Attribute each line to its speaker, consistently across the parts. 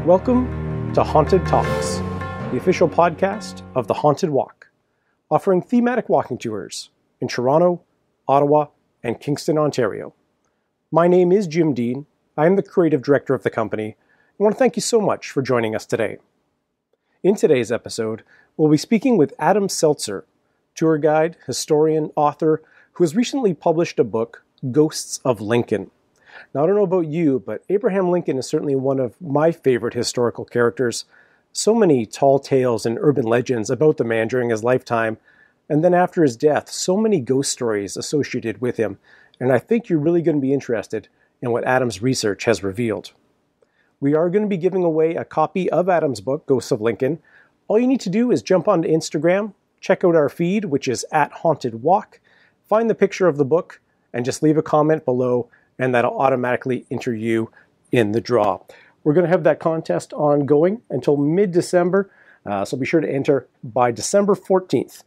Speaker 1: Welcome to Haunted Talks, the official podcast of the Haunted Walk, offering thematic walking tours in Toronto, Ottawa, and Kingston, Ontario. My name is Jim Dean. I am the creative director of the company. I want to thank you so much for joining us today. In today's episode, we'll be speaking with Adam Selzer, tour guide, historian, author, who has recently published a book, Ghosts of Lincoln. Now, I don't know about you, but Abraham Lincoln is certainly one of my favorite historical characters. So many tall tales and urban legends about the man during his lifetime, and then after his death, so many ghost stories associated with him, and I think you're really going to be interested in what Adam's research has revealed. We are going to be giving away a copy of Adam's book, Ghosts of Lincoln. All you need to do is jump onto Instagram, check out our feed, which is @HauntedWalk, find the picture of the book, and just leave a comment below, and that'll automatically enter you in the draw. We're going to have that contest ongoing until mid-December, so be sure to enter by December 14th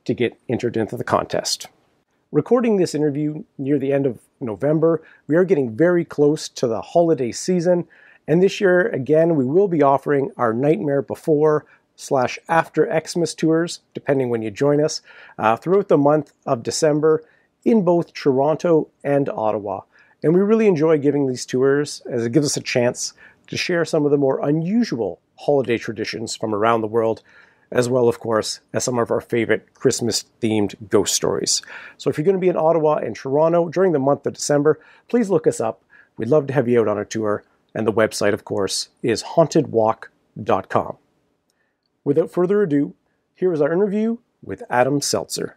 Speaker 1: to get entered into the contest. Recording this interview near the end of November, we are getting very close to the holiday season, and this year, again, we will be offering our Nightmare Before/After Xmas tours, depending when you join us, throughout the month of December in both Toronto and Ottawa. And we really enjoy giving these tours as it gives us a chance to share some of the more unusual holiday traditions from around the world, as well, of course, as some of our favorite Christmas-themed ghost stories. So if you're going to be in Ottawa and Toronto during the month of December, please look us up. We'd love to have you out on a tour, and the website, of course, is hauntedwalk.com. Without further ado, here is our interview with Adam Selzer.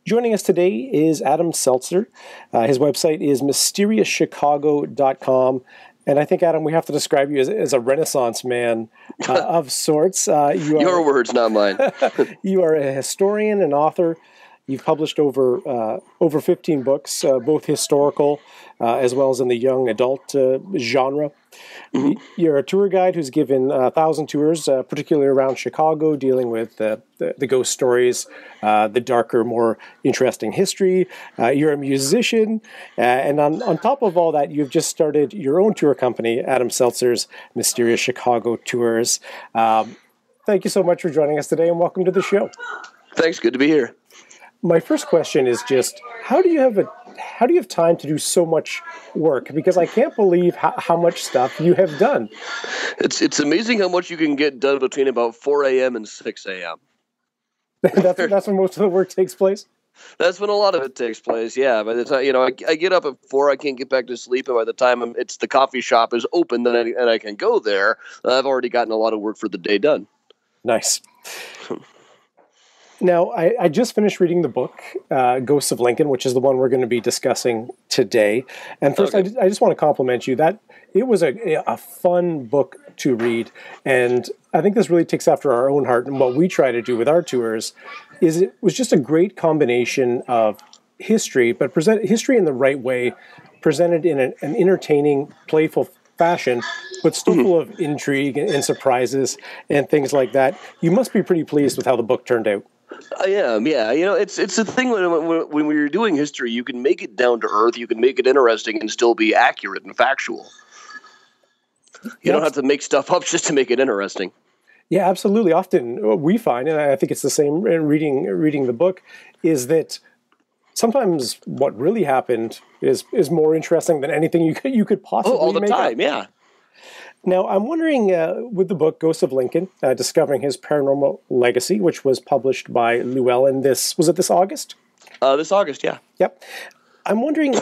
Speaker 1: Joining us today is Adam Selzer. His website is mysteriouschicago.com. And I think, Adam, we have to describe you as a Renaissance man of sorts.
Speaker 2: Your words, not mine.
Speaker 1: You are a historian and author. You've published over 15 books, both historical as well as in the young adult genre. Mm-hmm. You're a tour guide who's given 1,000 tours, particularly around Chicago, dealing with the ghost stories, the darker, more interesting history. You're a musician, and on top of all that, you've just started your own tour company, Adam Selzer's Mysterious Chicago Tours. Thank you so much for joining us today, and welcome to the show.
Speaker 2: Thanks, good to be here.
Speaker 1: My first question is just, how do you have time to do so much work? Because I can't believe how much stuff you have done.
Speaker 2: It's amazing how much you can get done between about 4 a.m. and 6 a.m.
Speaker 1: That's when most of the work takes place?
Speaker 2: That's when a lot of it takes place, yeah. By the time, I get up at 4, I can't get back to sleep, and by the time the coffee shop is open and I can go there, I've already gotten a lot of work for the day done.
Speaker 1: Nice. Now, I just finished reading the book, Ghosts of Lincoln, which is the one we're going to be discussing today. And first, okay. I just want to compliment you that it was a fun book to read. And I think this really takes after our own heart. And what we try to do with our tours is it was just a great combination of history, but present history in the right way, presented in an entertaining, playful fashion, but still full of intrigue and surprises and things like that. You must be pretty pleased with how the book turned out.
Speaker 2: I am, yeah. It's the thing when you're doing history, you can make it down to earth, you can make it interesting and still be accurate and factual. You don't have to make stuff up just to make it interesting.
Speaker 1: Yeah, absolutely. Often we find, and I think it's the same in reading the book, is that sometimes what really happened is more interesting than anything you could possibly make.
Speaker 2: All the time, up. Yeah.
Speaker 1: Now, I'm wondering, with the book Ghosts of Lincoln, Discovering His Paranormal Legacy, which was published by Llewellyn this August?
Speaker 2: This August, yeah. Yep.
Speaker 1: I'm wondering,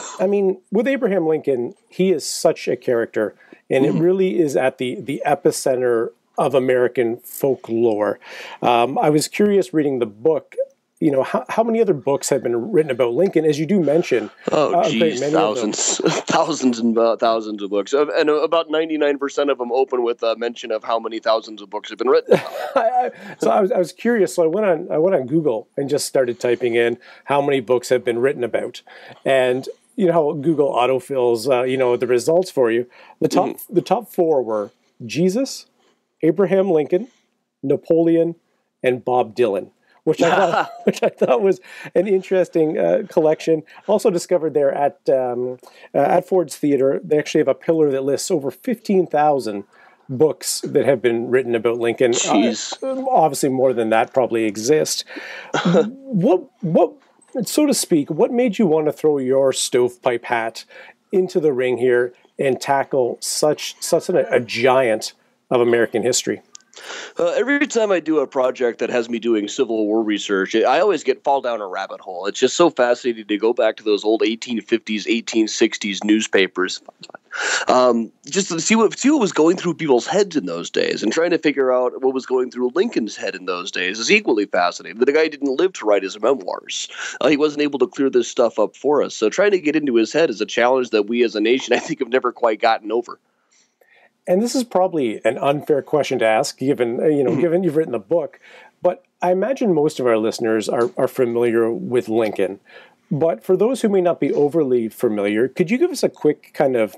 Speaker 1: with Abraham Lincoln, he is such a character, and it really is at the epicenter of American folklore. I was curious reading the book, how many other books have been written about Lincoln, as you do mention?
Speaker 2: Thousands and thousands of books. And about 99% of them open with a mention of how many thousands of books have been written.
Speaker 1: So I was curious, so I went on Google and just started typing in how many books have been written about. And you know how Google autofills, the results for you. The top 4 were Jesus, Abraham Lincoln, Napoleon, and Bob Dylan. which I thought was an interesting collection. Also discovered there at Ford's Theater, they actually have a pillar that lists over 15,000 books that have been written about Lincoln.
Speaker 2: Jeez.
Speaker 1: Obviously, more than that probably exist. What, so to speak, what made you want to throw your stovepipe hat into the ring here and tackle such a giant of American history?
Speaker 2: Every time I do a project that has me doing Civil War research, I always fall down a rabbit hole. It's just so fascinating to go back to those old 1850s, 1860s newspapers, just to see what was going through people's heads in those days, and trying to figure out what was going through Lincoln's head in those days is equally fascinating. The guy didn't live to write his memoirs. He wasn't able to clear this stuff up for us. So trying to get into his head is a challenge that we as a nation, I think, have never quite gotten over.
Speaker 1: And this is probably an unfair question to ask, given given you've written the book, but I imagine most of our listeners are familiar with Lincoln. But for those who may not be overly familiar, could you give us a quick kind of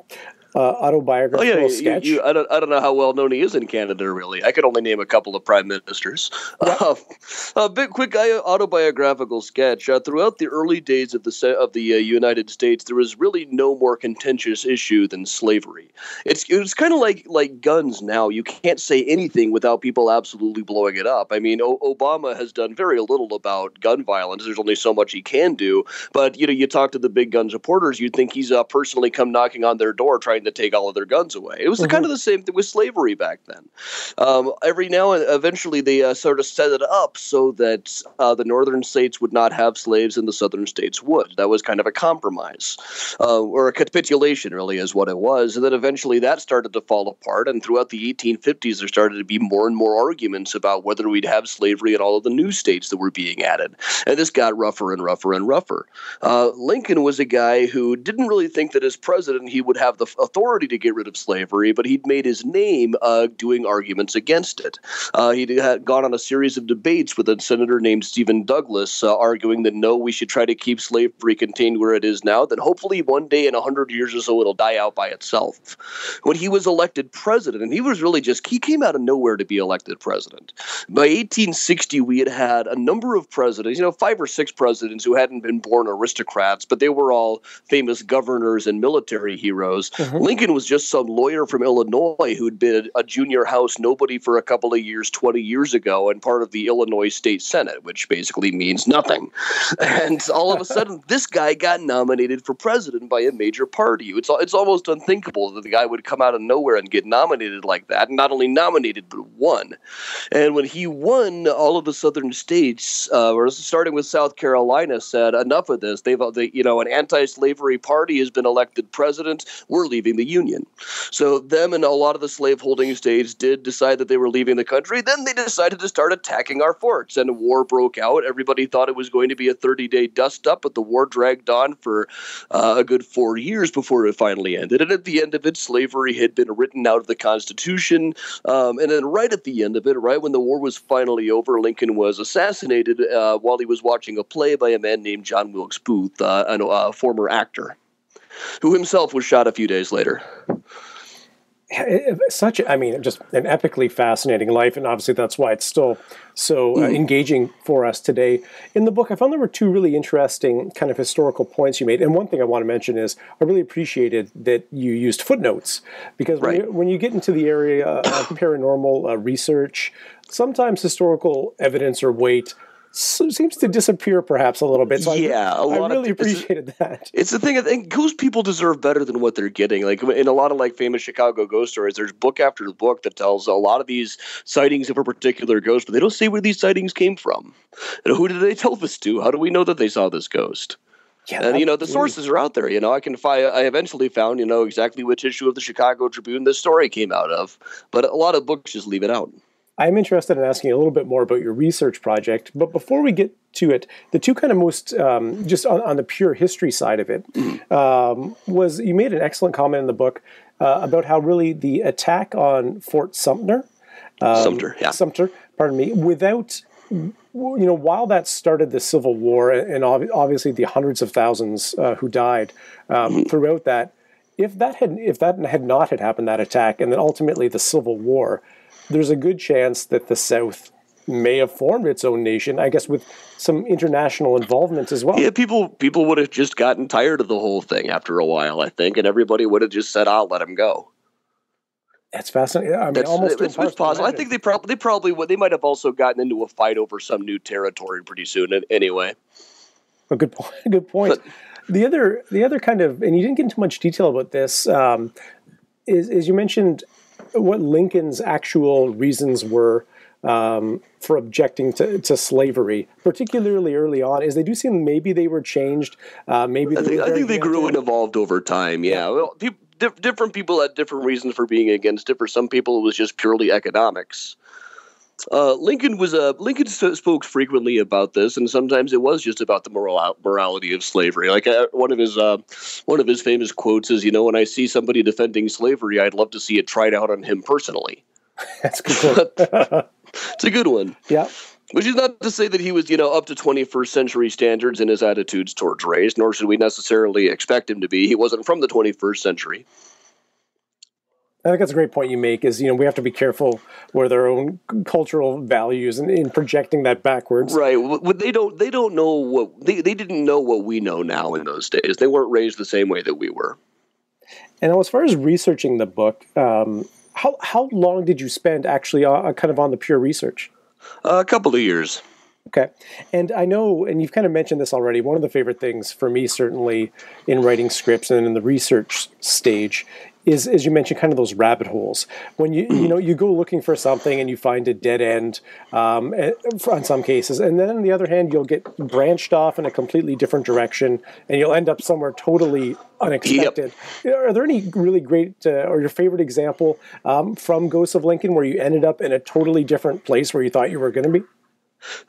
Speaker 1: autobiographical sketch?
Speaker 2: I don't know how well known he is in Canada, really. I could only name a couple of prime ministers.
Speaker 1: Yeah.
Speaker 2: A bit quick autobiographical sketch. Throughout the early days of the United States, there was really no more contentious issue than slavery. It's kind of like guns now. You can't say anything without people absolutely blowing it up. I mean, Obama has done very little about gun violence. There's only so much he can do. But you talk to the big gun supporters, you'd think he's personally come knocking on their door trying to take all of their guns away. It was kind of the same thing with slavery back then. Every now and eventually they sort of set it up so that the northern states would not have slaves and the southern states would. That was kind of a compromise, or a capitulation really is what it was. And then eventually that started to fall apart. And throughout the 1850s, there started to be more and more arguments about whether we'd have slavery in all of the new states that were being added. And this got rougher and rougher and rougher. Lincoln was a guy who didn't really think that as president he would have the authority to get rid of slavery, but he'd made his name doing arguments against it. He had gone on a series of debates with a senator named Stephen Douglas, arguing that no, we should try to keep slavery contained where it is now, then hopefully one day in 100 years or so it'll die out by itself. When he was elected president, and he came out of nowhere to be elected president. By 1860, we had a number of presidents, 5 or 6 presidents who hadn't been born aristocrats, but they were all famous governors and military heroes. Lincoln was just some lawyer from Illinois who'd been a junior House nobody for a couple of years, 20 years ago, and part of the Illinois State Senate, which basically means nothing. And all of a sudden, this guy got nominated for president by a major party. It's almost unthinkable that the guy would come out of nowhere and get nominated like that, and not only nominated, but won. And when he won, all of the southern states, starting with South Carolina, said, enough of this. An anti-slavery party has been elected president. We're leaving the Union. So them and a lot of the slaveholding states did decide that they were leaving the country. Then they decided to start attacking our forts, and war broke out. Everybody thought it was going to be a 30-day dust-up, but the war dragged on for a good 4 years before it finally ended. And at the end of it, slavery had been written out of the Constitution. And then right at the end of it, right when the war was finally over, Lincoln was assassinated while he was watching a play by a man named John Wilkes Booth, a former actor, who himself was shot a few days later.
Speaker 1: Just an epically fascinating life, and obviously that's why it's still so engaging for us today. In the book, I found there were 2 really interesting kind of historical points you made, and one thing I want to mention is I really appreciated that you used footnotes, because when you get into the area of paranormal research, sometimes historical evidence or weight seems to disappear perhaps a little bit. So I really appreciated that.
Speaker 2: It's the thing, I think ghost people deserve better than what they're getting. Like in a lot of famous Chicago ghost stories, there's book after book that tells a lot of these sightings of a particular ghost, but they don't say where these sightings came from. And who did they tell this to? How do we know that they saw this ghost? Yeah, and the sources are out there. I eventually found exactly which issue of the Chicago Tribune this story came out of, but a lot of books just leave it out.
Speaker 1: I'm interested in asking a little bit more about your research project, but before we get to it, the 2 kind of most, just on the pure history side of it, was you made an excellent comment in the book about how really the attack on Fort Sumter, without, while that started the Civil War and obviously the hundreds of thousands who died throughout that, if that had not happened, that attack, and then ultimately the Civil War, there's a good chance that the South may have formed its own nation, I guess, with some international involvement as well.
Speaker 2: Yeah, people would have just gotten tired of the whole thing after a while, I think, and everybody would have just said, I'll let him go.
Speaker 1: That's fascinating. I mean, almost too
Speaker 2: It's possible. I think they might have also gotten into a fight over some new territory pretty soon. Anyway,
Speaker 1: a good point. Good point.
Speaker 2: But,
Speaker 1: The other kind of, and you didn't get into much detail about this, is you mentioned what Lincoln's actual reasons were for objecting to slavery, particularly early on. Is they do seem maybe they were changed. Maybe
Speaker 2: I think they grew and evolved over time. Yeah, well, different people had different reasons for being against it. For some people, it was just purely economics. Lincoln spoke frequently about this, and sometimes it was just about the morality of slavery. Like one of his famous quotes is, "When I see somebody defending slavery, I'd love to see it tried out on him personally."
Speaker 1: That's a good quote.
Speaker 2: It's a good one.
Speaker 1: Yeah.
Speaker 2: Which is not to say that he was, up to 21st century standards in his attitudes towards race, nor should we necessarily expect him to be. He wasn't from the 21st century.
Speaker 1: I think that's a great point you make, is, we have to be careful with our own cultural values and in projecting that backwards.
Speaker 2: Right. They don't know what they didn't know what we know now in those days. They weren't raised the same way that we were.
Speaker 1: And as far as researching the book, how long did you spend actually kind of on the pure research?
Speaker 2: A couple of years.
Speaker 1: Okay. And I know, and you've kind of mentioned this already, one of the favorite things for me, certainly in writing scripts and in the research stage, is, as you mentioned, kind of those rabbit holes. When you go looking for something and you find a dead end on some cases, and then on the other hand, you'll get branched off in a completely different direction, and you'll end up somewhere totally unexpected. Yep. Are there any really great or your favorite example from Ghosts of Lincoln where you ended up in a totally different place where you thought you were going to be?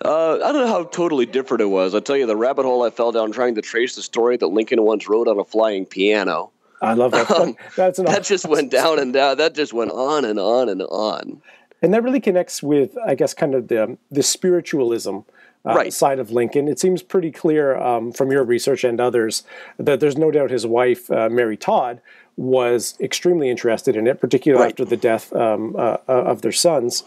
Speaker 2: I don't know how totally different it was. I'll tell you, the rabbit hole I fell down trying to trace the story that Lincoln once wrote on a flying piano.
Speaker 1: I love that.
Speaker 2: That just went down and down. That just went on and on and on.
Speaker 1: And that really connects with, I guess, kind of the spiritualism side of Lincoln. It seems pretty clear from your research and others that there's no doubt his wife, Mary Todd, was extremely interested in it, particularly after the death of their sons.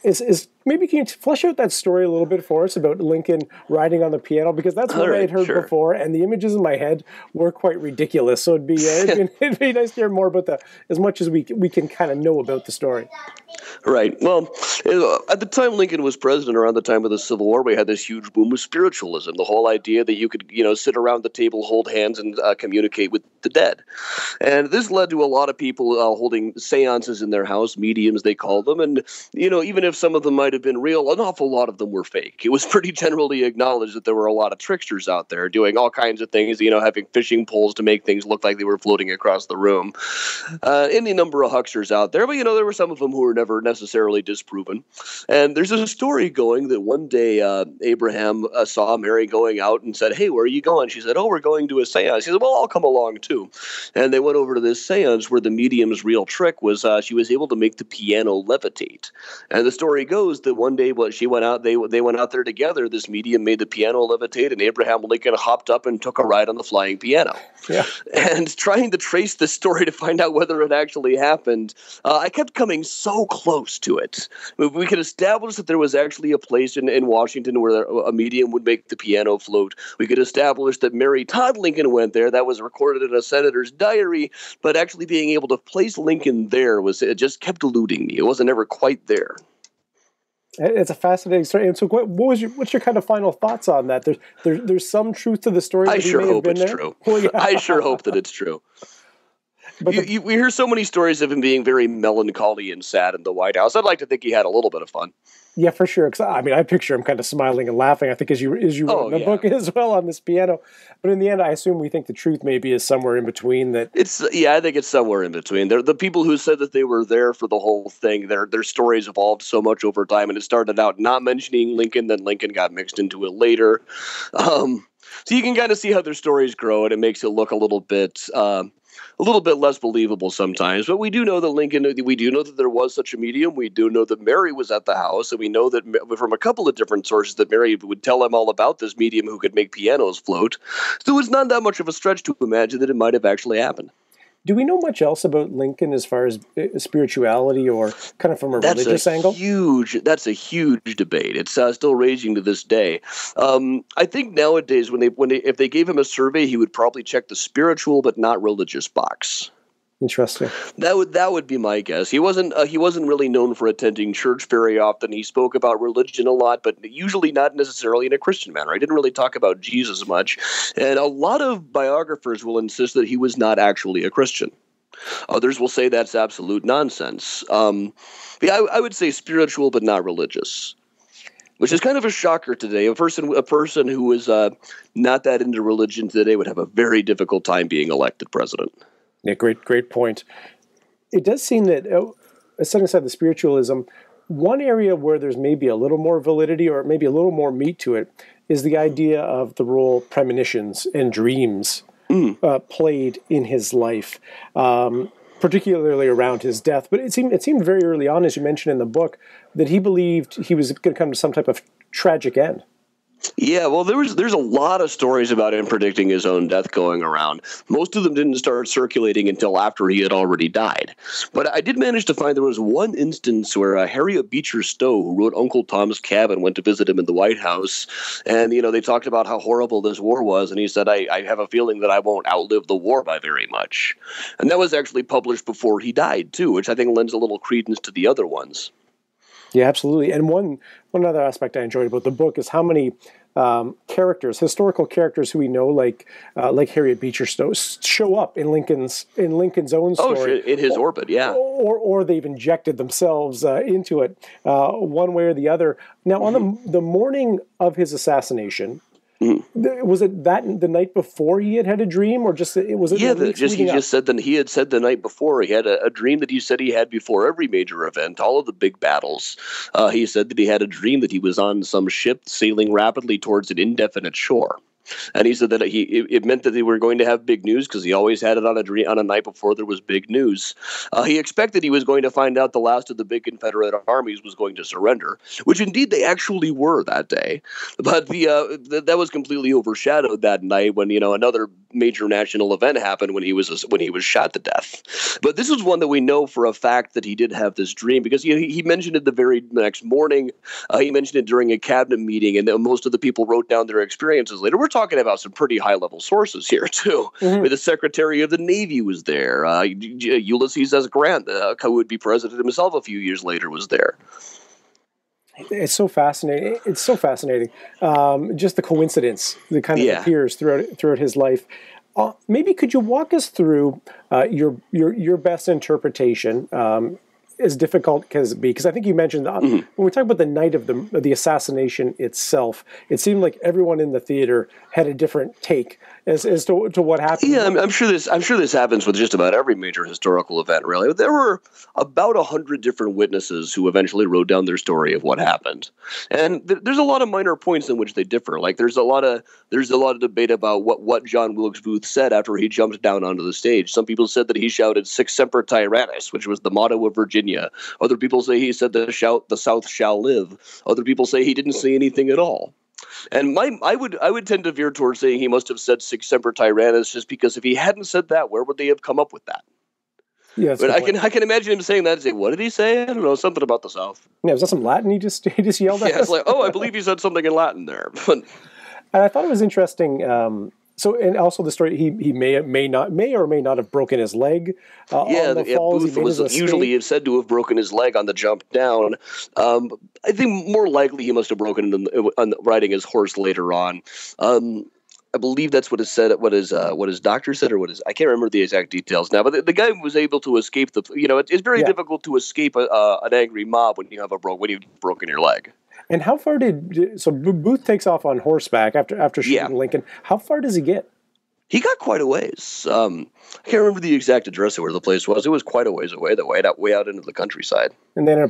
Speaker 1: Is maybe can you flesh out that story a little bit for us about Lincoln riding on the piano, because that's what I had heard before, and the images in my head were quite ridiculous. So it'd be nice to hear more about as much as we can kind of know about the story.
Speaker 2: Right. Well, at the time Lincoln was president, around the time of the Civil War, we had this huge boom of spiritualism. The whole idea that you could, sit around the table, hold hands, and communicate with the dead. And this led to a lot of people holding seances in their house, mediums they called them. And, even if some of them might have been real, an awful lot of them were fake. It was pretty generally acknowledged that there were a lot of tricksters out there doing all kinds of things, having fishing poles to make things look like they were floating across the room. Any number of hucksters out there. But, there were some of them who were never necessarily disproven. And there's a story going that one day Abraham saw Mary going out and said, "Hey, where are you going?" She said, "Oh, we're going to a seance." He said, "Well, I'll come along too." And they went over to this seance where the medium's real trick was she was able to make the piano levitate. And the story goes that one day when she went out, they went out there together. This medium made the piano levitate, and Abraham Lincoln hopped up and took a ride on the flying piano. Yeah. And trying to trace this story to find out whether it actually happened, I kept coming so close to it. We could establish that there was actually a place in Washington where a medium would make the piano float. We could establish that Mary Todd Lincoln went there. That was recorded in a senator's diary. But actually being able to place Lincoln there it just kept eluding me. It wasn't ever quite there.
Speaker 1: It's a fascinating story. And so, what's your kind of final thoughts on that? There's some truth to the story.
Speaker 2: I sure hope it's true. Well, yeah. I sure hope that it's true. But we hear so many stories of him being very melancholy and sad in the White House. I'd like to think he had a little bit of fun.
Speaker 1: Yeah, for sure. I picture him kind of smiling and laughing. I think as you wrote in the book as well on this piano. But in the end, I assume we think the truth maybe is somewhere in between. I
Speaker 2: think it's somewhere in between. The people who said that they were there for the whole thing, their stories evolved so much over time, and it started out not mentioning Lincoln, then Lincoln got mixed into it later. So you can kind of see how their stories grow, and it makes it look a little bit less believable sometimes. But we do know that there was such a medium. We do know that Mary was at the house, and we know that from a couple of different sources that Mary would tell them all about this medium who could make pianos float. So it's not that much of a stretch to imagine that it might have actually happened.
Speaker 1: Do we know much else about Lincoln as far as spirituality or kind of from a religious angle?
Speaker 2: That's a huge debate. It's still raging to this day. I think nowadays, if they gave him a survey, he would probably check the spiritual but not religious box.
Speaker 1: Interesting.
Speaker 2: That would be my guess. He wasn't really known for attending church very often. He spoke about religion a lot, but usually not necessarily in a Christian manner. He didn't really talk about Jesus much, and a lot of biographers will insist that he was not actually a Christian. Others will say that's absolute nonsense. I would say spiritual, but not religious, which is kind of a shocker today. A person who is not that into religion today would have a very difficult time being elected president.
Speaker 1: Yeah, great point. It does seem that, setting aside the spiritualism, one area where there's maybe a little more validity or maybe a little more meat to it is the idea of the role premonitions and dreams played in his life, particularly around his death. But it seemed very early on, as you mentioned in the book, that he believed he was going to come to some type of tragic end.
Speaker 2: Yeah, well, there's a lot of stories about him predicting his own death going around. Most of them didn't start circulating until after he had already died. But I did manage to find there was one instance where Harriet Beecher Stowe, who wrote Uncle Tom's Cabin, went to visit him in the White House. And, they talked about how horrible this war was. And he said, I have a feeling that I won't outlive the war by very much. And that was actually published before he died, too, which I think lends a little credence to the other ones.
Speaker 1: Yeah, absolutely. And one other aspect I enjoyed about the book is how many historical characters who we know, like Harriet Beecher Stowe, show up in Lincoln's own story.
Speaker 2: Oh, in his orbit, yeah.
Speaker 1: Or they've injected themselves into it, one way or the other. Now, on the morning of his assassination. Was it that the night before he had a dream, or just was it?
Speaker 2: Yeah, he had said the night before he had a dream that he said he had before every major event, all of the big battles. He said that he had a dream that he was on some ship sailing rapidly towards an indefinite shore. And he said that it meant that they were going to have big news because he always had it on a night before there was big news. He expected he was going to find out the last of the big Confederate armies was going to surrender, which indeed they actually were that day. But that was completely overshadowed that night when another major national event happened when he was shot to death. But this was one that we know for a fact that he did have this dream because he mentioned it the very next morning. He mentioned it during a cabinet meeting, and most of the people wrote down their experiences later. We're talking about some pretty high-level sources here, too. Mm-hmm. The Secretary of the Navy was there. Ulysses S. Grant, who would be president himself a few years later, was there.
Speaker 1: It's so fascinating. Just the coincidence that kind of appears throughout his life. Maybe could you walk us through your best interpretation, as difficult as it be? Because I think you mentioned when we talk about the night of the assassination itself, it seemed like everyone in the theater had a different take as to what happened.
Speaker 2: Yeah, I'm sure this happens with just about every major historical event. Really, there were about 100 different witnesses who eventually wrote down their story of what happened, and there's a lot of minor points in which they differ. Like there's a lot of debate about what John Wilkes Booth said after he jumped down onto the stage. Some people said that he shouted "Sic Semper Tyrannis," which was the motto of Virginia. Other people say he said the South shall live. Other people say he didn't say anything at all. And I would tend to veer towards saying he must have said "Sic Semper Tyrannis" just because if he hadn't said that, where would they have come up with that? Yeah, but I can imagine him saying that and say, "What did he say? I don't know, something about the South."
Speaker 1: Yeah, was that some Latin he just yelled at?
Speaker 2: Yeah, it's like, oh, I believe he said something in Latin there.
Speaker 1: And I thought it was interesting. And also the story, he may or may not have broken his leg. On the falls.
Speaker 2: Booth was usually said to have broken his leg on the jump down. I think more likely he must have broken it on riding his horse later on. I believe that's what is said. What his doctor said, or I can't remember the exact details now. But the guy was able to escape it's very difficult to escape an angry mob when you've broken your leg.
Speaker 1: And how far so Booth takes off on horseback after shooting Lincoln? How far does he get?
Speaker 2: He got quite a ways. I can't remember the exact address of where the place was. It was quite a ways away, way out into the countryside.
Speaker 1: And then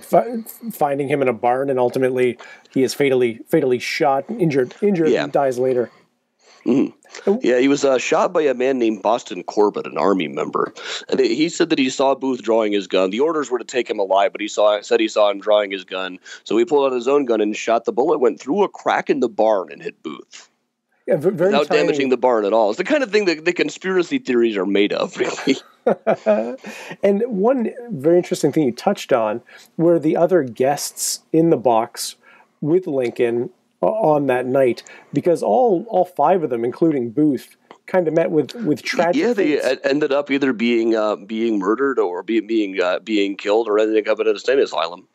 Speaker 1: finding him in a barn, and ultimately he is fatally shot, injured, and dies later.
Speaker 2: Mm-hmm. Yeah, he was shot by a man named Boston Corbett, an Army member. And he said that he saw Booth drawing his gun. The orders were to take him alive, but he saw him drawing his gun. So he pulled out his own gun and shot. The bullet went through a crack in the barn and hit Booth. Yeah, without damaging the barn at all. It's the kind of thing that the conspiracy theories are made of, really.
Speaker 1: And one very interesting thing you touched on were the other guests in the box with Lincoln on that night, because all five of them, including Booth, kind of met with tragic fates.
Speaker 2: They ended up either being murdered or being killed, or ending up in an insane asylum.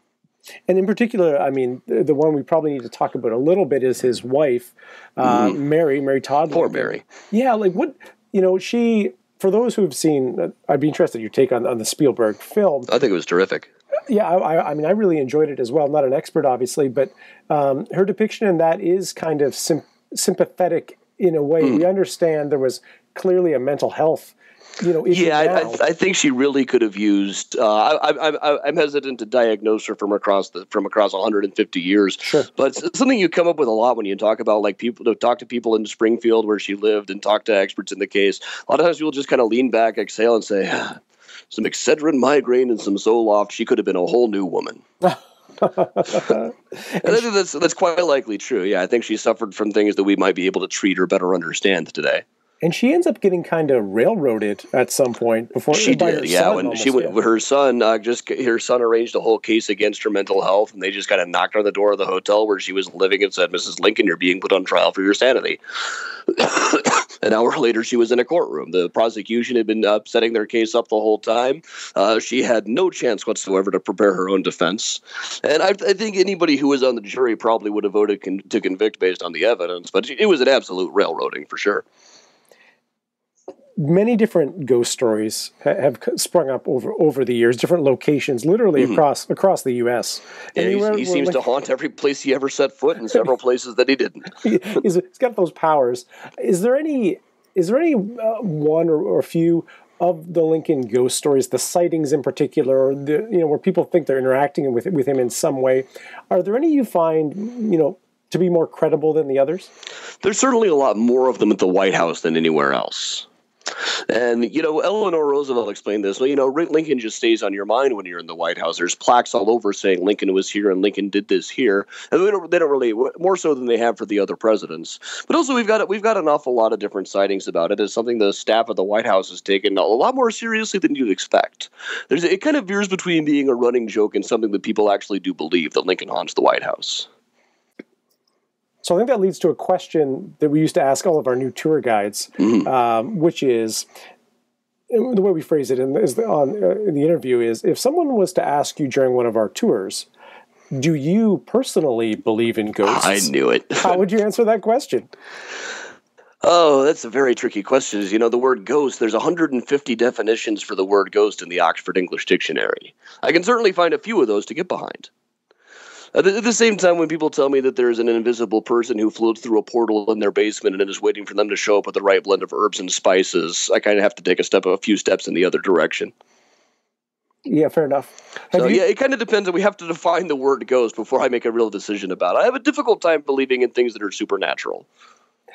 Speaker 1: And in particular, I mean, the one we probably need to talk about a little bit is his wife, Mary Todd.
Speaker 2: Poor Mary.
Speaker 1: Yeah, like what, she, for those who've seen, I'd be interested in your take on the Spielberg film.
Speaker 2: I think it was terrific.
Speaker 1: Yeah, I mean, I really enjoyed it as well. I'm not an expert, obviously, but her depiction in that is kind of sympathetic in a way. We understand there was clearly a mental health issue.
Speaker 2: I think she really could have used. I'm hesitant to diagnose her from across 150 years.
Speaker 1: Sure.
Speaker 2: But it's something you come up with a lot when you talk about talk to people in Springfield where she lived and talk to experts in the case. A lot of times people just kind of lean back, exhale, and say, some Excedrin, migraine, and some Zoloft. She could have been a whole new woman. And I think that's quite likely true. Yeah, I think she suffered from things that we might be able to treat or better understand today.
Speaker 1: And she ends up getting kind of railroaded at some point before
Speaker 2: she did. When she went, her son arranged a whole case against her mental health, and they just kind of knocked on the door of the hotel where she was living and said, "Mrs. Lincoln, you're being put on trial for your sanity." An hour later, she was in a courtroom. The prosecution had been setting their case up the whole time. She had no chance whatsoever to prepare her own defense. And I think anybody who was on the jury probably would have voted to convict based on the evidence, but it was an absolute railroading for sure.
Speaker 1: Many different ghost stories have sprung up over the years, different locations, literally across the U.S.
Speaker 2: And he seems to haunt every place he ever set foot, and several places that he didn't.
Speaker 1: He's got those powers. Is there any one or a few of the Lincoln ghost stories, the sightings in particular, or where people think they're interacting with him in some way? Are there any you find to be more credible than the others?
Speaker 2: There's certainly a lot more of them at the White House than anywhere else. And, Eleanor Roosevelt explained this. Well, Lincoln just stays on your mind when you're in the White House. There's plaques all over saying Lincoln was here and Lincoln did this here. And they don't really, more so than they have for the other presidents. But also we've got an awful lot of different sightings about it. It's something the staff of the White House has taken a lot more seriously than you'd expect. It kind of veers between being a running joke and something that people actually do believe, that Lincoln haunts the White House.
Speaker 1: So I think that leads to a question that we used to ask all of our new tour guides, which is, the way we phrase it in the interview is, if someone was to ask you during one of our tours, do you personally believe in ghosts?
Speaker 2: I knew it.
Speaker 1: How would you answer that question?
Speaker 2: Oh, that's a very tricky question. The word ghost, there's 150 definitions for the word ghost in the Oxford English Dictionary. I can certainly find a few of those to get behind. At the same time, when people tell me that there's an invisible person who floats through a portal in their basement and is waiting for them to show up with the right blend of herbs and spices, I kind of have to take a few steps in the other direction.
Speaker 1: Yeah, fair enough.
Speaker 2: It kind of depends. We have to define the word ghost before I make a real decision about it. I have a difficult time believing in things that are supernatural.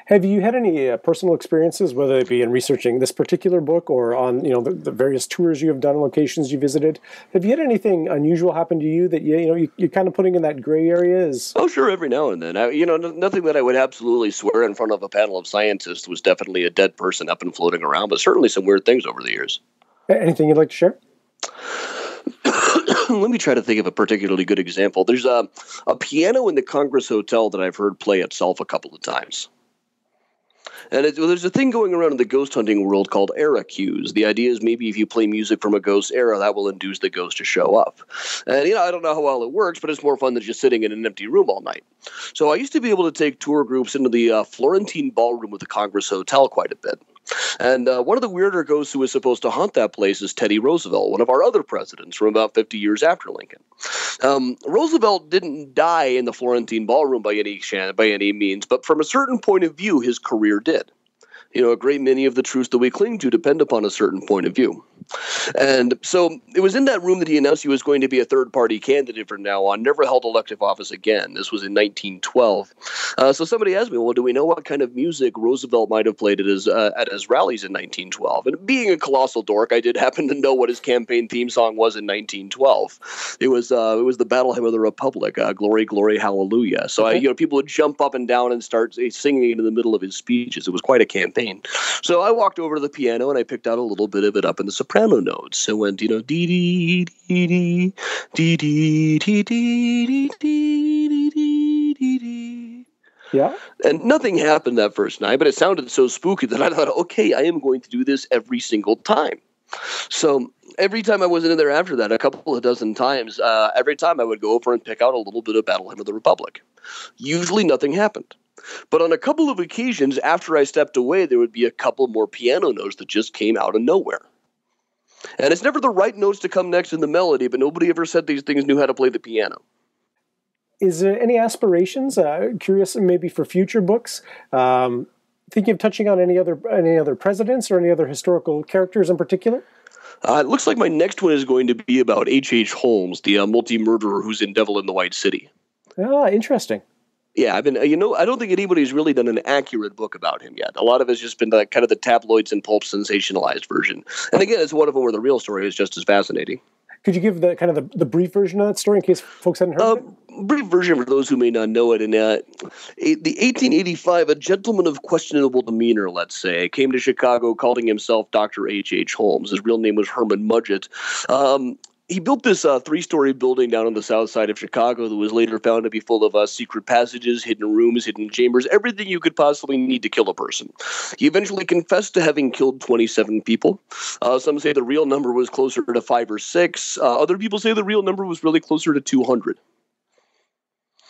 Speaker 1: Have you had any personal experiences, whether it be in researching this particular book or on the various tours you have done, locations you visited? Have you had anything unusual happen to you that you're kind of putting in that gray area? Oh,
Speaker 2: sure, every now and then. Nothing that I would absolutely swear in front of a panel of scientists was definitely a dead person up and floating around, but certainly some weird things over the years.
Speaker 1: Anything you'd like to share?
Speaker 2: Let me try to think of a particularly good example. There's a piano in the Congress Hotel that I've heard play itself a couple of times. And there's a thing going around in the ghost hunting world called era cues. The idea is maybe if you play music from a ghost era, that will induce the ghost to show up. And, I don't know how well it works, but it's more fun than just sitting in an empty room all night. So I used to be able to take tour groups into the Florentine Ballroom of the Congress Hotel quite a bit. And one of the weirder ghosts who was supposed to haunt that place is Teddy Roosevelt, one of our other presidents from about 50 years after Lincoln. Roosevelt didn't die in the Florentine Ballroom by any means, but from a certain point of view, his career did. A great many of the truths that we cling to depend upon a certain point of view. And so it was in that room that he announced he was going to be a third-party candidate from now on, never held elective office again. This was in 1912. So somebody asked me, well, do we know what kind of music Roosevelt might have played at his rallies in 1912? And being a colossal dork, I did happen to know what his campaign theme song was in 1912. It was the Battle Hymn of the Republic, Glory, Glory, Hallelujah. So people would jump up and down and start singing in the middle of his speeches. It was quite a campaign. So I walked over to the piano and I picked out a little bit of it up in the soprano notes. So it went, dee dee dee dee dee dee dee dee dee dee dee dee.
Speaker 1: Yeah.
Speaker 2: And nothing happened that first night, but it sounded so spooky that I thought, okay, I am going to do this every single time. So every time I was in there after that, a couple of dozen times, every time I would go over and pick out a little bit of Battle Hymn of the Republic. Usually nothing happened. But on a couple of occasions, after I stepped away, there would be a couple more piano notes that just came out of nowhere. And it's never the right notes to come next in the melody, but nobody ever said these things knew how to play the piano.
Speaker 1: Is there any aspirations? Curious, maybe for future books. Thinking of touching on any other presidents or any other historical characters in particular?
Speaker 2: It looks like my next one is going to be about H.H. Holmes, the multi-murderer who's in Devil in the White City.
Speaker 1: Ah, interesting.
Speaker 2: Yeah, I don't think anybody's really done an accurate book about him yet. A lot of it's just been kind of the tabloids and pulp sensationalized version. And again, it's one of them where the real story is just as fascinating.
Speaker 1: Could you give the brief version of that story in case folks hadn't heard of it?
Speaker 2: Brief version for those who may not know it. In the 1885, a gentleman of questionable demeanor, let's say, came to Chicago calling himself Dr. H.H. Holmes. His real name was Herman Mudgett. He built this three-story building down on the south side of Chicago that was later found to be full of secret passages, hidden rooms, hidden chambers, everything you could possibly need to kill a person. He eventually confessed to having killed 27 people. Some say the real number was closer to 5 or 6. Other people say the real number was really closer to 200.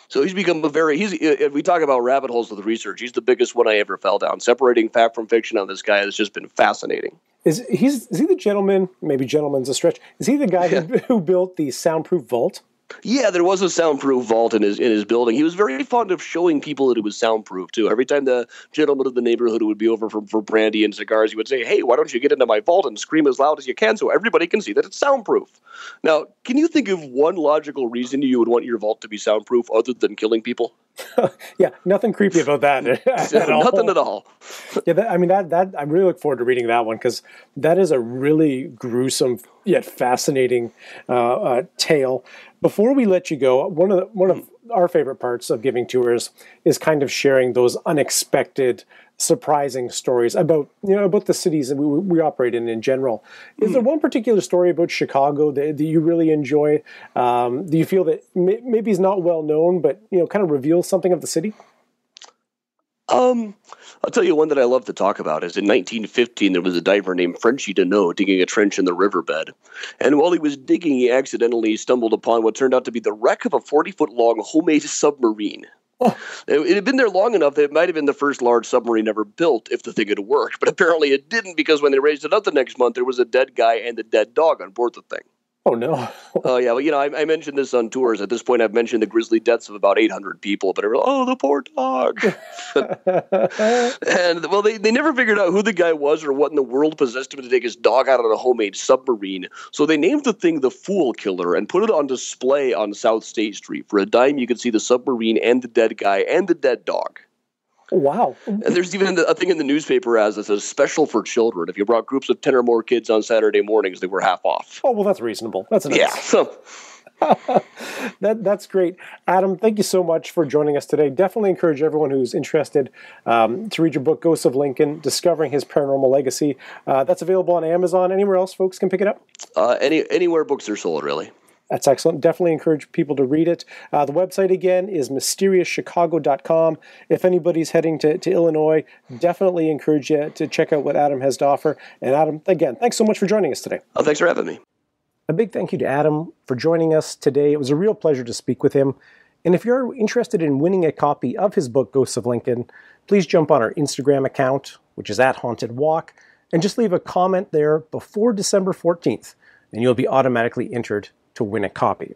Speaker 2: So he's become if we talk about rabbit holes with research, he's the biggest one I ever fell down. Separating fact from fiction on this guy has just been fascinating.
Speaker 1: Is he the gentleman, maybe gentleman's a stretch, is he the guy who built the soundproof vault?
Speaker 2: Yeah, there was a soundproof vault in his building. He was very fond of showing people that it was soundproof, too. Every time the gentleman of the neighborhood would be over for brandy and cigars, he would say, hey, why don't you get into my vault and scream as loud as you can so everybody can see that it's soundproof? Now, can you think of one logical reason you would want your vault to be soundproof other than killing people?
Speaker 1: Yeah, nothing creepy about that at all.
Speaker 2: Nothing at all.
Speaker 1: Yeah, that I really look forward to reading that one because that is a really gruesome yet fascinating tale. Before we let you go, one of our favorite parts of giving tours is kind of sharing those unexpected, surprising stories about the cities that we operate in general. Is there one particular story about Chicago that you really enjoy? Do you feel that maybe is not well known, but kind of reveals something of the city?
Speaker 2: I'll tell you one that I love to talk about is in 1915, there was a diver named Frenchy Deneau digging a trench in the riverbed. And while he was digging, he accidentally stumbled upon what turned out to be the wreck of a 40-foot-long homemade submarine. Oh. It had been there long enough that it might have been the first large submarine ever built if the thing had worked. But apparently it didn't because when they raised it up the next month, there was a dead guy and a dead dog on board the thing.
Speaker 1: Oh, no.
Speaker 2: Oh, yeah. Well, I mentioned this on tours. At this point, I've mentioned the grisly deaths of about 800 people. But the poor dog. And, well, they never figured out who the guy was or what in the world possessed him to take his dog out on a homemade submarine. So they named the thing the Fool Killer and put it on display on South State Street. For a dime, you could see the submarine and the dead guy and the dead dog.
Speaker 1: Wow.
Speaker 2: And there's even a thing in the newspaper as it says special for children. If you brought groups of 10 or more kids on Saturday mornings, they were half off.
Speaker 1: Oh, well, that's reasonable. That's nice.
Speaker 2: Yeah. So.
Speaker 1: That's great. Adam, thank you so much for joining us today. Definitely encourage everyone who's interested to read your book, Ghosts of Lincoln, Discovering His Paranormal Legacy. That's available on Amazon. Anywhere else folks can pick it up?
Speaker 2: Anywhere books are sold, really.
Speaker 1: That's excellent. Definitely encourage people to read it. The website, again, is mysteriouschicago.com. If anybody's heading to Illinois, definitely encourage you to check out what Adam has to offer. And Adam, again, thanks so much for joining us today.
Speaker 2: Oh, thanks for having me.
Speaker 1: A big thank you to Adam for joining us today. It was a real pleasure to speak with him. And if you're interested in winning a copy of his book, Ghosts of Lincoln, please jump on our Instagram account, which is @HauntedWalk, and just leave a comment there before December 14th, and you'll be automatically entered to win a copy.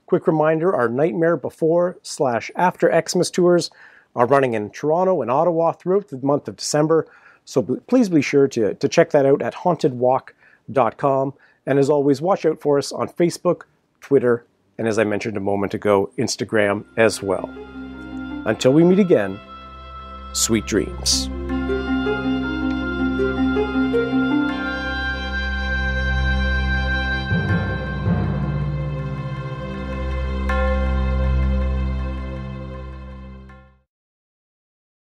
Speaker 1: Quick reminder, our Nightmare Before/After Xmas tours are running in Toronto and Ottawa throughout the month of December, so please be sure to check that out at hauntedwalk.com. And as always, watch out for us on Facebook, Twitter, and as I mentioned a moment ago, Instagram as well. Until we meet again, sweet dreams.